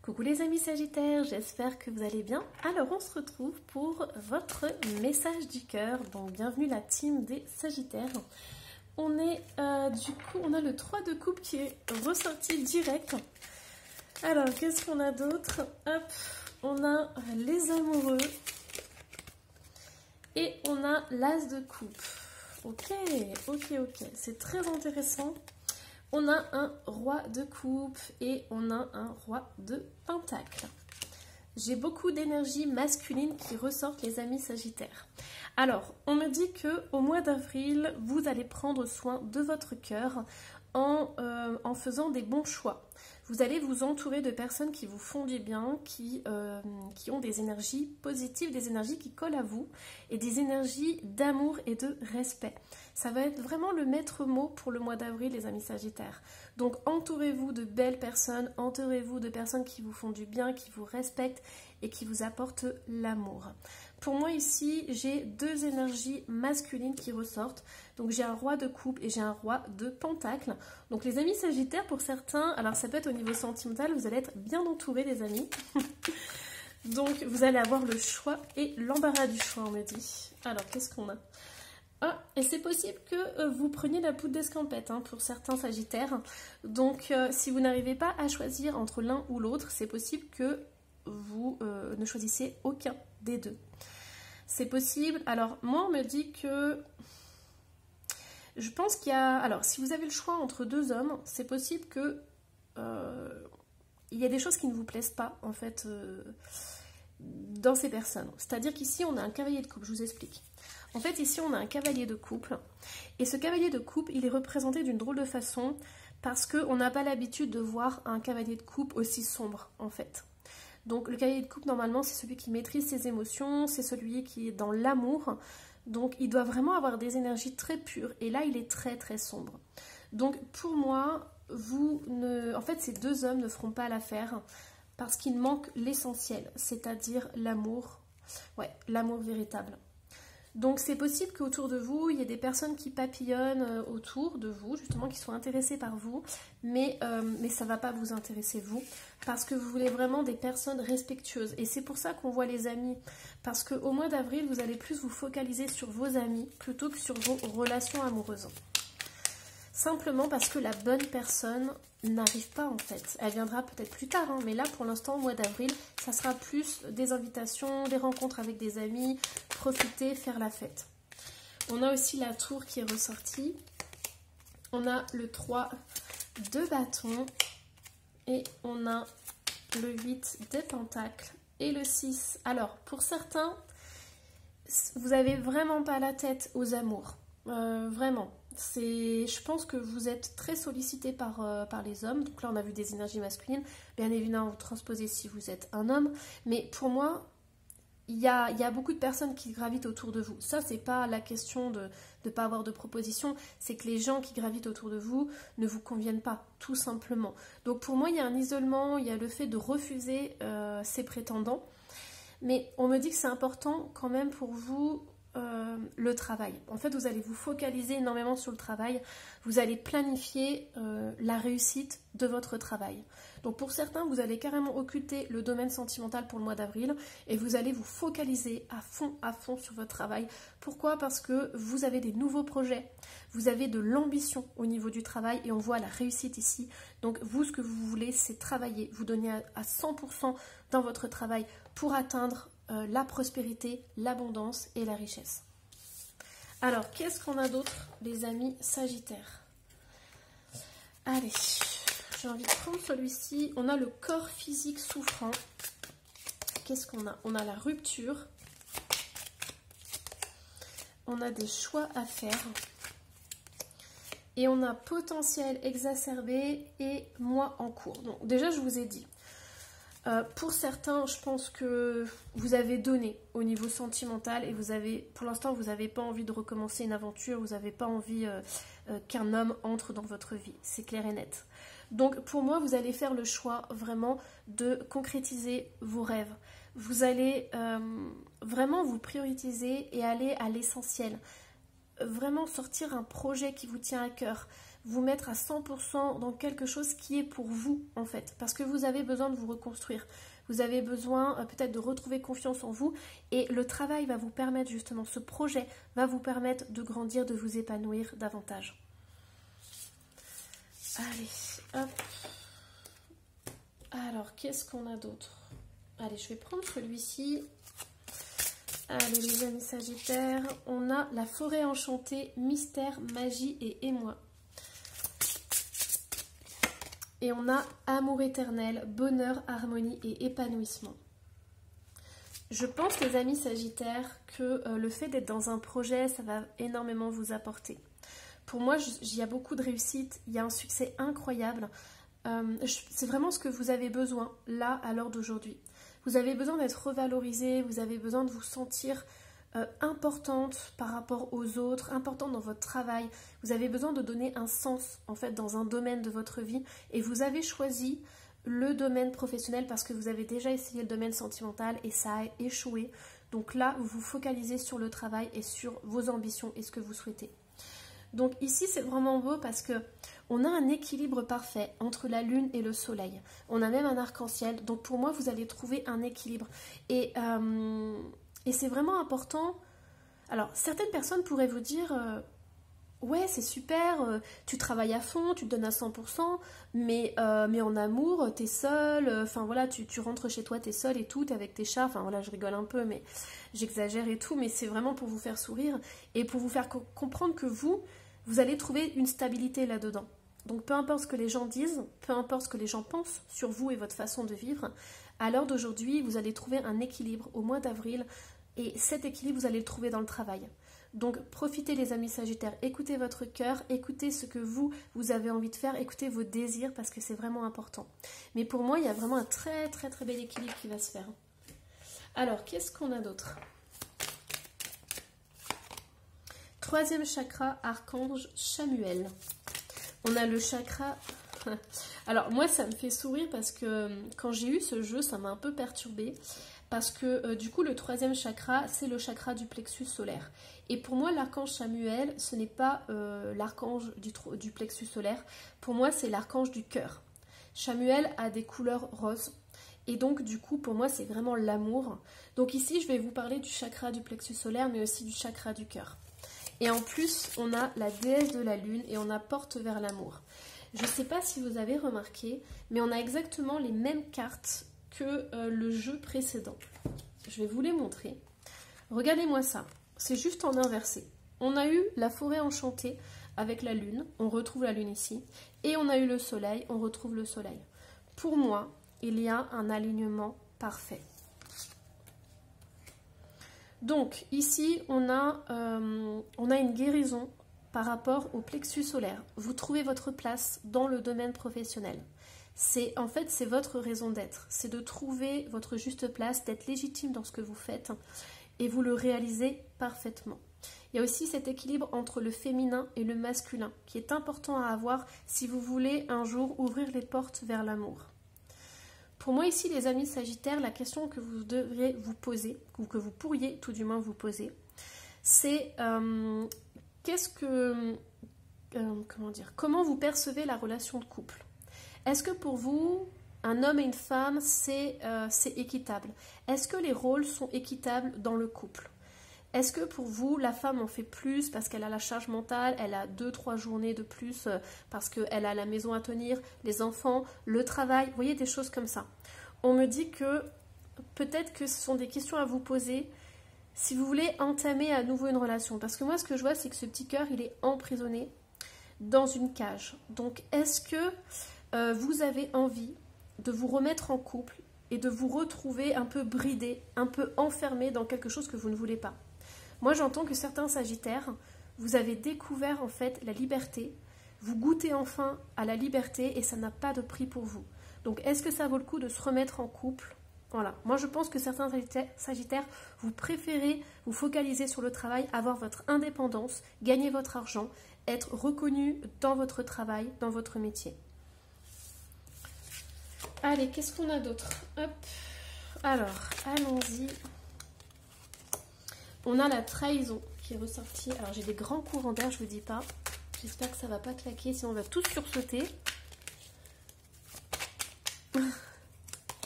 Coucou les amis Sagittaires, j'espère que vous allez bien. Alors on se retrouve pour votre message du cœur. Donc bienvenue la team des Sagittaires. On est du coup, on a le 3 de coupe qui est ressorti direct. Alors qu'est-ce qu'on a d'autre? Hop, on a les amoureux et on a l'as de coupe. Ok, c'est très intéressant. On a un roi de coupe et on a un roi de pentacle. J'ai beaucoup d'énergie masculine qui ressortent les amis Sagittaires. Alors, on me dit que au mois d'avril, vous allez prendre soin de votre cœur en faisant des bons choix. Vous allez vous entourer de personnes qui vous font du bien, qui ont des énergies positives, des énergies qui collent à vous et des énergies d'amour et de respect. Ça va être vraiment le maître mot pour le mois d'avril, les amis Sagittaires. Donc entourez-vous de belles personnes, entourez-vous de personnes qui vous font du bien, qui vous respectent et qui vous apportent l'amour. Pour moi ici, j'ai deux énergies masculines qui ressortent. Donc j'ai un roi de coupe et j'ai un roi de pentacle. Donc les amis Sagittaires, pour certains, alors ça peut être au niveau sentimental, vous allez être bien entourés les amis. Donc vous allez avoir le choix et l'embarras du choix, on me dit. Alors qu'est-ce qu'on a? Ah, et c'est possible que vous preniez la poudre d'escampette pour certains Sagittaires. Donc si vous n'arrivez pas à choisir entre l'un ou l'autre, c'est possible que vous ne choisissiez aucun des deux. C'est possible. Alors moi on me dit que je pense qu'il y a... Alors si vous avez le choix entre deux hommes, c'est possible que il y a des choses qui ne vous plaisent pas en fait dans ces personnes. C'est-à-dire qu'ici on a un cavalier de coupe, je vous explique. En fait ici on a un cavalier de couple et ce cavalier de coupe il est représenté d'une drôle de façon parce qu'on n'a pas l'habitude de voir un cavalier de coupe aussi sombre en fait. Donc le cavalier de coupe normalement c'est celui qui maîtrise ses émotions, c'est celui qui est dans l'amour, donc il doit vraiment avoir des énergies très pures et là il est très très sombre. Donc pour moi, en fait ces deux hommes ne feront pas l'affaire parce qu'il manque l'essentiel, c'est-à-dire l'amour, l'amour véritable. Donc c'est possible qu'autour de vous, il y ait des personnes qui papillonnent autour de vous, justement qui sont intéressées par vous, mais ça ne va pas vous intéresser vous, parce que vous voulez vraiment des personnes respectueuses. Et c'est pour ça qu'on voit les amis, parce qu'au mois d'avril, vous allez plus vous focaliser sur vos amis plutôt que sur vos relations amoureuses. Simplement parce que la bonne personne n'arrive pas en fait. Elle viendra peut-être plus tard, mais là pour l'instant au mois d'avril, ça sera plus des invitations, des rencontres avec des amis, profiter, faire la fête. On a aussi la tour qui est ressortie. On a le 3 de bâton et on a le 8 de pentacle et le 6. Alors pour certains, vous n'avez vraiment pas la tête aux amours. Vraiment. Je pense que vous êtes très sollicité par les hommes. Donc là, on a vu des énergies masculines. Bien évidemment, vous transposez si vous êtes un homme. Mais pour moi, il y a beaucoup de personnes qui gravitent autour de vous. Ça, c'est pas la question de ne pas avoir de proposition. C'est que les gens qui gravitent autour de vous ne vous conviennent pas, tout simplement. Donc pour moi, il y a un isolement. Il y a le fait de refuser ces prétendants. Mais on me dit que c'est important quand même pour vous... le travail. En fait, vous allez vous focaliser énormément sur le travail. Vous allez planifier la réussite de votre travail. Donc pour certains, vous allez carrément occulter le domaine sentimental pour le mois d'avril et vous allez vous focaliser à fond sur votre travail. Pourquoi? Parce que vous avez des nouveaux projets. Vous avez de l'ambition au niveau du travail et on voit la réussite ici. Donc vous, ce que vous voulez, c'est travailler. Vous donnez à 100% dans votre travail pour atteindre la prospérité, l'abondance et la richesse. Alors, qu'est-ce qu'on a d'autre, les amis Sagittaires? Allez, j'ai envie de prendre celui-ci. On a le corps physique souffrant. Qu'est-ce qu'on a? On a la rupture. On a des choix à faire. Et on a potentiel exacerbé et moi en cours. Donc déjà, je vous ai dit. Pour certains, je pense que vous avez donné au niveau sentimental et pour l'instant, vous n'avez pas envie de recommencer une aventure, vous n'avez pas envie qu'un homme entre dans votre vie, c'est clair et net. Donc pour moi, vous allez faire le choix vraiment de concrétiser vos rêves. Vous allez vraiment vous prioriser et aller à l'essentiel. Vraiment sortir un projet qui vous tient à cœur. vous mettre à 100% dans quelque chose qui est pour vous, en fait. Parce que vous avez besoin de vous reconstruire. Vous avez besoin peut-être de retrouver confiance en vous. Et le travail va vous permettre, justement, ce projet va vous permettre de grandir, de vous épanouir davantage. Allez, hop. Alors, qu'est-ce qu'on a d'autre? Allez, je vais prendre celui-ci. Allez, les amis Sagittaires, on a la forêt enchantée, mystère, magie et émoi. Et on a amour éternel, bonheur, harmonie et épanouissement. Je pense, les amis Sagittaires, que le fait d'être dans un projet, ça va énormément vous apporter. Pour moi, il y a beaucoup de réussite, il y a un succès incroyable. C'est vraiment ce que vous avez besoin, là, à l'heure d'aujourd'hui. Vous avez besoin d'être revalorisé, vous avez besoin de vous sentir importante par rapport aux autres, importante dans votre travail. Vous avez besoin de donner un sens, en fait, dans un domaine de votre vie. Et vous avez choisi le domaine professionnel parce que vous avez déjà essayé le domaine sentimental et ça a échoué. Donc là, vous vous focalisez sur le travail et sur vos ambitions et ce que vous souhaitez. Donc ici, c'est vraiment beau parce que on a un équilibre parfait entre la lune et le soleil. On a même un arc-en-ciel. Donc pour moi, vous allez trouver un équilibre. Et c'est vraiment important. Alors, certaines personnes pourraient vous dire ouais, c'est super, tu travailles à fond, tu te donnes à 100%, mais en amour, t'es seule, enfin voilà, tu rentres chez toi, t'es seule et tout, t'es avec tes chats, enfin voilà, je rigole un peu, mais j'exagère et tout, mais c'est vraiment pour vous faire sourire et pour vous faire comprendre que vous allez trouver une stabilité là-dedans. Donc peu importe ce que les gens disent, peu importe ce que les gens pensent sur vous et votre façon de vivre, à l'heure d'aujourd'hui, vous allez trouver un équilibre au mois d'avril, et cet équilibre, vous allez le trouver dans le travail. Donc profitez, les amis Sagittaires, écoutez votre cœur, écoutez ce que vous avez envie de faire, écoutez vos désirs parce que c'est vraiment important. Mais pour moi, il y a vraiment un très très très bel équilibre qui va se faire. Alors, qu'est-ce qu'on a d'autre? Troisième chakra, archange Chamuel. On a le chakra... Alors moi, ça me fait sourire parce que quand j'ai eu ce jeu, ça m'a un peu perturbée. Parce que du coup, le troisième chakra, c'est le chakra du plexus solaire. Et pour moi, l'archange Chamuel, ce n'est pas l'archange du plexus solaire. Pour moi, c'est l'archange du cœur. Chamuel a des couleurs roses. Et donc, du coup, pour moi, c'est vraiment l'amour. Donc ici, je vais vous parler du chakra du plexus solaire, mais aussi du chakra du cœur. Et en plus, on a la déesse de la lune et on a porte vers l'amour. Je ne sais pas si vous avez remarqué, mais on a exactement les mêmes cartes que le jeu précédent. Je vais vous les montrer. Regardez-moi ça. C'est juste en inversé. On a eu la forêt enchantée avec la lune. On retrouve la lune ici. Et on a eu le soleil. On retrouve le soleil. Pour moi, il y a un alignement parfait. Donc, ici, on a une guérison par rapport au plexus solaire. Vous trouvez votre place dans le domaine professionnel. En fait, c'est votre raison d'être. C'est de trouver votre juste place, d'être légitime dans ce que vous faites et vous le réalisez parfaitement. Il y a aussi cet équilibre entre le féminin et le masculin qui est important à avoir si vous voulez un jour ouvrir les portes vers l'amour. Pour moi ici, les amis Sagittaires, la question que vous devriez vous poser, ou que vous pourriez tout du moins vous poser, c'est comment vous percevez la relation de couple? Est-ce que pour vous, un homme et une femme, c'est équitable? Est-ce que les rôles sont équitables dans le couple? Est-ce que pour vous, la femme en fait plus parce qu'elle a la charge mentale, elle a 2-3 journées de plus parce qu'elle a la maison à tenir, les enfants, le travail, vous voyez, des choses comme ça. On me dit que peut-être que ce sont des questions à vous poser si vous voulez entamer à nouveau une relation. Parce que moi, ce que je vois, c'est que ce petit cœur, il est emprisonné dans une cage. Donc, est-ce que vous avez envie de vous remettre en couple et de vous retrouver un peu bridé, un peu enfermé dans quelque chose que vous ne voulez pas? Moi, j'entends que certains Sagittaires, vous avez découvert en fait la liberté, vous goûtez enfin à la liberté et ça n'a pas de prix pour vous. Donc, est-ce que ça vaut le coup de se remettre en couple? Voilà. Moi, je pense que certains Sagittaires, vous préférez vous focaliser sur le travail, avoir votre indépendance, gagner votre argent, être reconnu dans votre travail, dans votre métier. Allez, qu'est-ce qu'on a d'autre? Hop. Alors, allons-y. On a la trahison qui est ressortie. Alors, j'ai des grands courants d'air, je vous dis pas. J'espère que ça va pas claquer, sinon on va tous sursauter.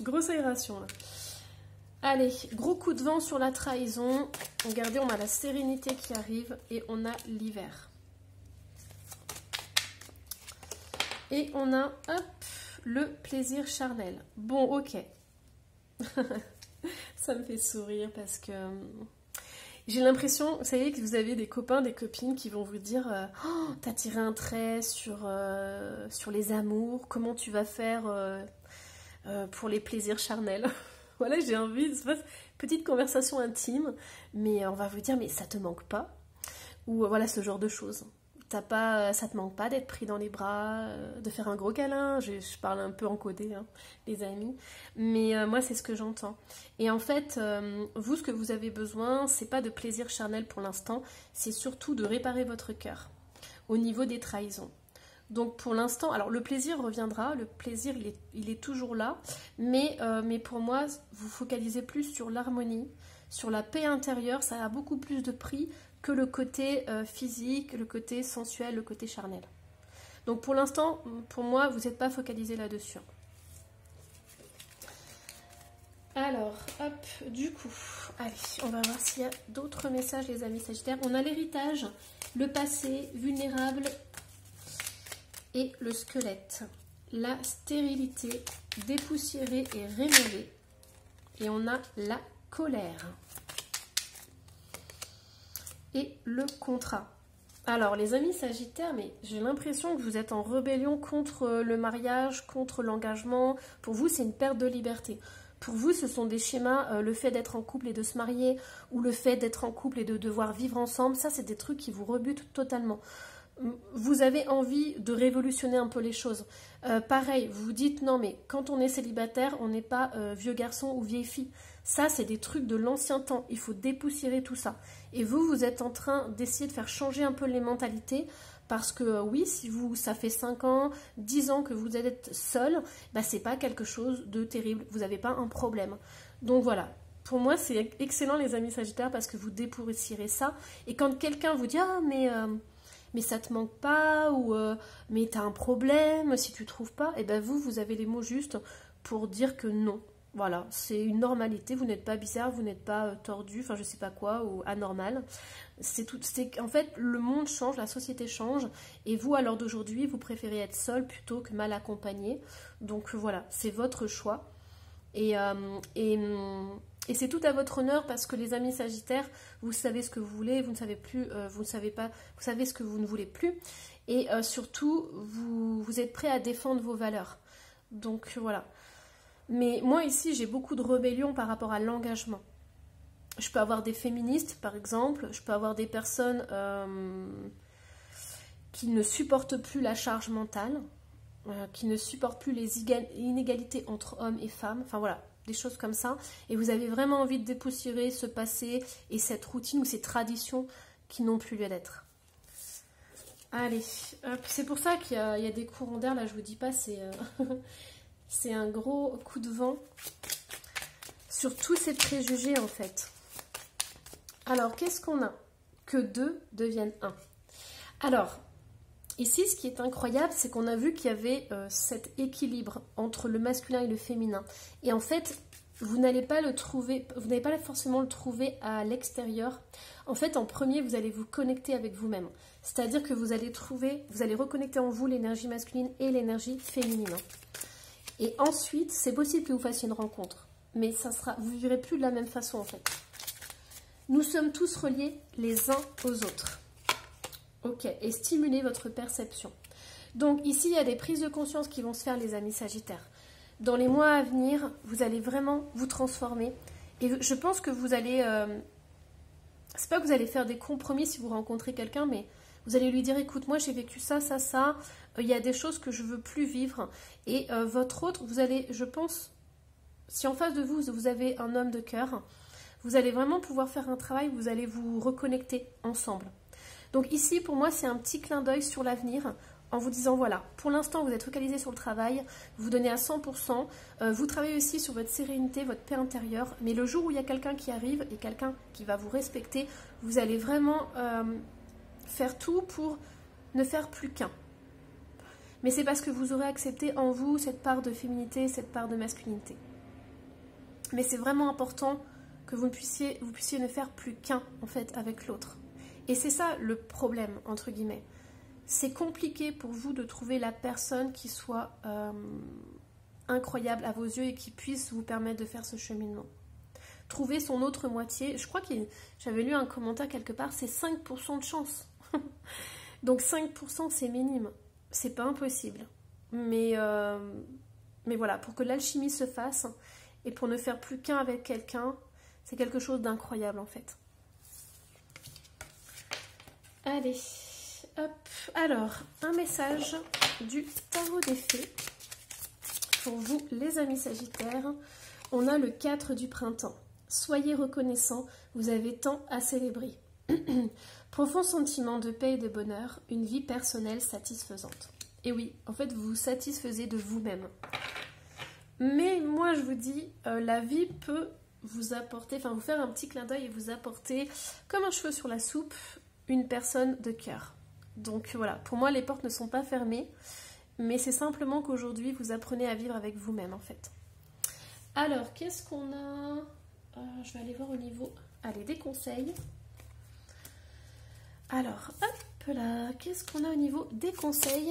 Grosse aération là. Allez, gros coup de vent sur la trahison. Regardez, on a la sérénité qui arrive et on a l'hiver. Et on a, hop, le plaisir charnel. Bon, ok. Ça me fait sourire parce que j'ai l'impression, vous savez, que vous avez des copains, des copines qui vont vous dire oh, t'as tiré un trait sur les amours, comment tu vas faire pour les plaisirs charnels. Voilà, j'ai envie de faire une petite conversation intime, mais on va vous dire, mais ça te manque pas? Ou voilà, ce genre de choses. Ça te manque pas d'être pris dans les bras, de faire un gros câlin? Je parle un peu en codé, hein, les amis. Mais moi, c'est ce que j'entends. Et en fait, vous, ce que vous avez besoin, c'est pas de plaisir charnel pour l'instant, c'est surtout de réparer votre cœur au niveau des trahisons. Donc pour l'instant, alors le plaisir reviendra, le plaisir il est toujours là, mais pour moi, vous focalisez plus sur l'harmonie, sur la paix intérieure, ça a beaucoup plus de prix que le côté physique, le côté sensuel, le côté charnel. Donc pour l'instant, pour moi, vous n'êtes pas focalisé là-dessus. Alors, hop, du coup, allez, on va voir s'il y a d'autres messages, les amis Sagittaires. On a l'héritage, le passé, vulnérable et le squelette. La stérilité, dépoussiérée et rénovée. Et on a la colère. Et le contrat. Alors les amis Sagittaires, mais j'ai l'impression que vous êtes en rébellion contre le mariage, contre l'engagement. Pour vous, c'est une perte de liberté. Pour vous, ce sont des schémas, le fait d'être en couple et de se marier, ou le fait d'être en couple et de devoir vivre ensemble, ça c'est des trucs qui vous rebutent totalement. Vous avez envie de révolutionner un peu les choses. Pareil, vous vous dites, non mais quand on est célibataire, on n'est pas vieux garçon ou vieille fille. Ça, c'est des trucs de l'ancien temps. Il faut dépoussiérer tout ça. Et vous, vous êtes en train d'essayer de faire changer un peu les mentalités. Parce que oui, si ça fait 5 ans, 10 ans que vous êtes seul, bah, c'est pas quelque chose de terrible. Vous n'avez pas un problème. Donc voilà. Pour moi, c'est excellent les amis Sagittaires parce que vous dépoussiérez ça. Et quand quelqu'un vous dit, ah mais ça te manque pas, ou mais t'as un problème si tu trouves pas, et ben vous avez les mots justes pour dire que non. Voilà, c'est une normalité, vous n'êtes pas bizarre, vous n'êtes pas tordu, enfin je sais pas quoi, ou anormal. En fait, le monde change, la société change, et vous, à l'heure d'aujourd'hui, vous préférez être seul plutôt que mal accompagné. Donc voilà, c'est votre choix. Et c'est tout à votre honneur parce que les amis Sagittaires, vous savez ce que vous voulez, vous ne savez plus, vous savez ce que vous ne voulez plus. Et surtout, vous êtes prêt à défendre vos valeurs. Donc voilà. Mais moi ici, j'ai beaucoup de rébellion par rapport à l'engagement. Je peux avoir des féministes, par exemple. Je peux avoir des personnes qui ne supportent plus la charge mentale, qui ne supportent plus les inégalités entre hommes et femmes. Enfin voilà, des choses comme ça. Et vous avez vraiment envie de dépoussiérer ce passé et cette routine ou ces traditions qui n'ont plus lieu d'être. Allez, c'est pour ça qu'il y a des courants d'air, là je vous dis pas, c'est un gros coup de vent sur tous ces préjugés en fait. Alors, qu'est-ce qu'on a? Que 2 deviennent 1. Alors, ici, ce qui est incroyable, c'est qu'on a vu qu'il y avait cet équilibre entre le masculin et le féminin. Et en fait, vous n'allez pas le trouver, vous n'allez pas forcément le trouver à l'extérieur. En fait, en premier, vous allez vous connecter avec vous-même. C'est-à-dire que vous allez reconnecter en vous l'énergie masculine et l'énergie féminine. Et ensuite, c'est possible que vous fassiez une rencontre. Mais vous ne vivrez plus de la même façon, en fait. Nous sommes tous reliés les uns aux autres. Ok, et stimulez votre perception. Donc ici, il y a des prises de conscience qui vont se faire, les amis Sagittaires. Dans les mois à venir, vous allez vraiment vous transformer. Et je pense que vous allez... c'est pas que vous allez faire des compromis si vous rencontrez quelqu'un, mais vous allez lui dire, écoute, moi j'ai vécu ça, ça, ça. Il y a des choses que je veux plus vivre. Et votre autre, vous allez, je pense, si en face de vous, vous avez un homme de cœur, vous allez vraiment pouvoir faire un travail, vous allez vous reconnecter ensemble. Donc ici, pour moi, c'est un petit clin d'œil sur l'avenir en vous disant, voilà, pour l'instant, vous êtes focalisé sur le travail, vous donnez à 100%, vous travaillez aussi sur votre sérénité, votre paix intérieure, mais le jour où il y a quelqu'un qui arrive et quelqu'un qui va vous respecter, vous allez vraiment faire tout pour ne faire plus qu'un. Mais c'est parce que vous aurez accepté en vous cette part de féminité, cette part de masculinité. Mais c'est vraiment important que vous puissiez ne faire plus qu'un, en fait, avec l'autre. Et c'est ça le problème, entre guillemets. C'est compliqué pour vous de trouver la personne qui soit incroyable à vos yeux et qui puisse vous permettre de faire ce cheminement. Trouver son autre moitié, je crois que j'avais lu un commentaire quelque part, c'est 5% de chance. Donc 5% c'est minime, c'est pas impossible. Mais voilà, pour que l'alchimie se fasse et pour ne faire plus qu'un avec quelqu'un, c'est quelque chose d'incroyable en fait. Allez, hop. Alors, un message du tarot des fées pour vous les amis sagittaires. On a le 4 du printemps. Soyez reconnaissants, vous avez tant à célébrer. Profond sentiment de paix et de bonheur, une vie personnelle satisfaisante. Et oui, en fait, vous vous satisfaisez de vous-même. Mais moi, je vous dis, la vie peut vous apporter, enfin vous faire un petit clin d'œil et vous apporter, comme un cheveu sur la soupe, une personne de cœur. Donc voilà, pour moi, les portes ne sont pas fermées, mais c'est simplement qu'aujourd'hui, vous apprenez à vivre avec vous-même, en fait. Alors, qu'est-ce qu'on a? Je vais aller voir au niveau, allez, des conseils. Alors, hop là, qu'est-ce qu'on a au niveau des conseils?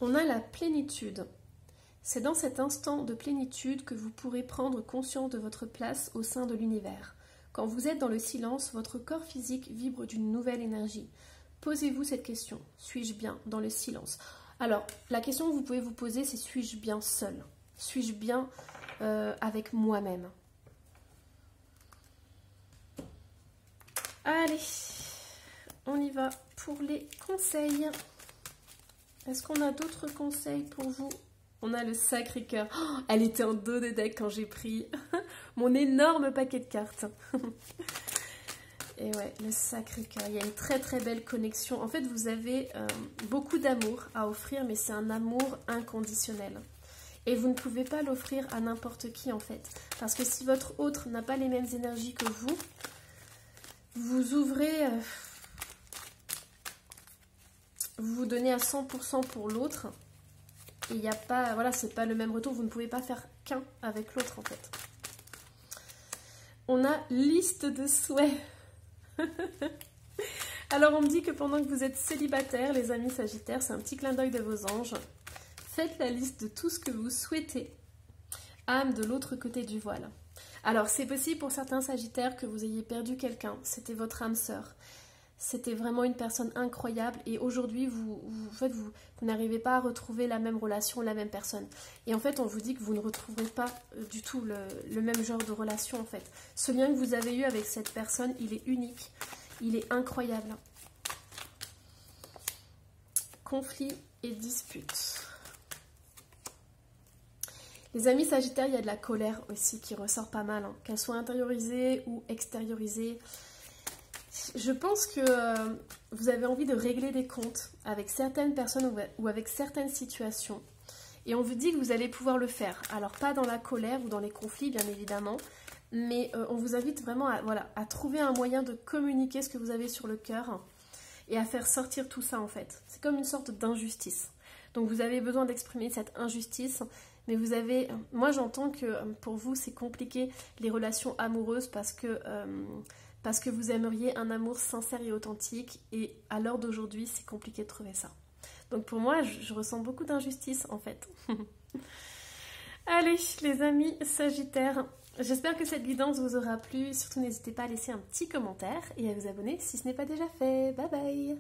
On a la plénitude. C'est dans cet instant de plénitude que vous pourrez prendre conscience de votre place au sein de l'univers. Quand vous êtes dans le silence, votre corps physique vibre d'une nouvelle énergie. Posez-vous cette question. Suis-je bien dans le silence? Alors, la question que vous pouvez vous poser, c'est suis-je bien seule? Suis-je bien avec moi-même? Allez, on y va pour les conseils. Est-ce qu'on a d'autres conseils pour vous? On a le Sacré-Cœur. Oh, elle était en dos de deck quand j'ai pris mon énorme paquet de cartes. Et ouais, le Sacré-Cœur. Il y a une très très belle connexion. En fait, vous avez beaucoup d'amour à offrir, mais c'est un amour inconditionnel. Et vous ne pouvez pas l'offrir à n'importe qui, en fait. Parce que si votre autre n'a pas les mêmes énergies que vous, vous ouvrez... vous vous donnez à 100% pour l'autre. Et il n'y a pas... Voilà, c'est pas le même retour. Vous ne pouvez pas faire qu'un avec l'autre, en fait. On a liste de souhaits. Alors, on me dit que pendant que vous êtes célibataire, les amis sagittaires, c'est un petit clin d'œil de vos anges. Faites la liste de tout ce que vous souhaitez. Âme de l'autre côté du voile. Alors, c'est possible pour certains sagittaires que vous ayez perdu quelqu'un. C'était votre âme sœur. C'était vraiment une personne incroyable. Et aujourd'hui, vous n'arrivez pas à retrouver la même relation, la même personne. Et en fait, on vous dit que vous ne retrouverez pas du tout le même genre de relation, en fait. Ce lien que vous avez eu avec cette personne, il est unique. Il est incroyable. Conflit et dispute. Les amis sagittaires, il y a de la colère aussi qui ressort pas mal, hein, qu'elle soit intériorisée ou extériorisée. Je pense que vous avez envie de régler des comptes avec certaines personnes ou avec certaines situations. Et on vous dit que vous allez pouvoir le faire. Alors pas dans la colère ou dans les conflits, bien évidemment, mais on vous invite vraiment à trouver un moyen de communiquer ce que vous avez sur le cœur et à faire sortir tout ça, en fait. C'est comme une sorte d'injustice. Donc vous avez besoin d'exprimer cette injustice. Mais vous avez... Moi, j'entends que pour vous, c'est compliqué les relations amoureuses parce que vous aimeriez un amour sincère et authentique. Et à l'heure d'aujourd'hui, c'est compliqué de trouver ça. Donc pour moi, je ressens beaucoup d'injustice, en fait. Allez, les amis sagittaires, j'espère que cette guidance vous aura plu. Surtout, n'hésitez pas à laisser un petit commentaire et à vous abonner si ce n'est pas déjà fait. Bye bye!